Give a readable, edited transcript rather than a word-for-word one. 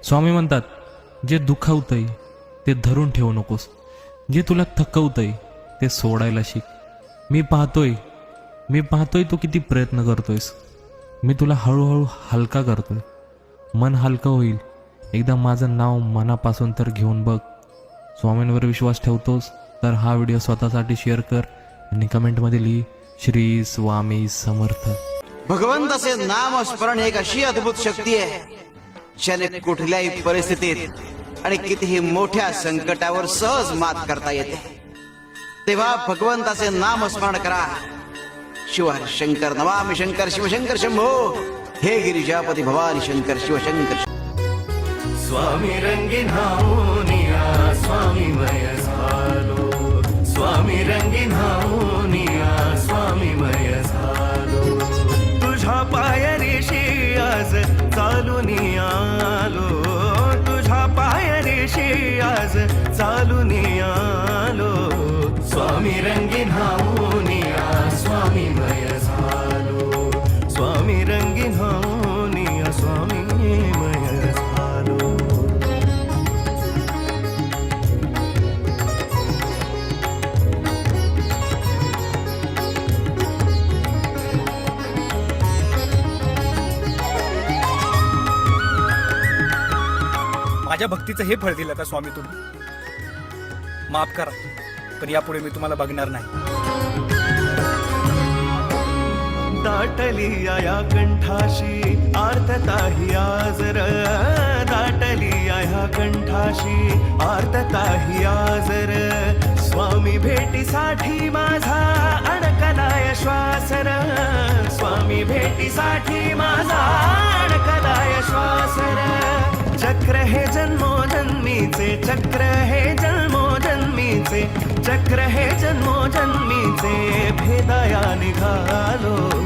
स्वामी म्हणतात, जे दुखावतंय ते धरून ठेवू नकोस, जे तुला थकवतंय ते सोडायला शिक. मी पाहतोय तू किती प्रयत्न करतोयस. मी तुला हळूहळू हलका करतोय. मन हलकं होईल. एकदा माझं नाव मनापासून तर घेऊन बघ. स्वामींवर विश्वास ठेवतोस तर हा व्हिडिओ स्वतःसाठी शेअर कर आणि कमेंटमध्ये लिही, श्री स्वामी समर्थ. भगवंताचे नाम स्मरण एक अशी अद्भुत शक्ती आहे, ज्याने कुठल्याही परिस्थितीत आणि कितीही मोठ्या संकटावर सहज मात करता येते. तेव्हा भगवंताचे नाम स्मरण करा. शिवहर शंकर नमामि शंकर, शिवशंकर शंभो, हे गिरिजापती भवानी शंकर, शिवशंकर. स्वामी रंगीन हाऊनिया, स्वामी मय झालो. स्वामी रंगीन हाऊनिया, स्वामी मय झालो. तुझ्या पायरीशी आज चालून आलो. तुझ्या पायरीशी आज चालून आलो. स्वामी रंगीन हाऊनिया, स्वामी मय झालो. स्वामी रंगीन हाऊनिया, स्वामी मय झालो. माझ्या भक्तीचं हे फळ दिलं का स्वामी तुम्ही? माफ करा, पण यापुढे मी तुम्हाला बघणार नाही. दाटली या कंठाशी आर्तताही आजर. दाटली या कंठाशी आर्तताही आजर. स्वामी भेटीसाठी माझा अडकलाय श्वासर. स्वामी भेटीसाठी माझा अडकलाय श्वासर. चक्र हे जन्मोजन्मीचे, चक्र हे जन्मोजन्मीचे, चक्र हे जन्मोजन्मीचे, भेदाया निघालो.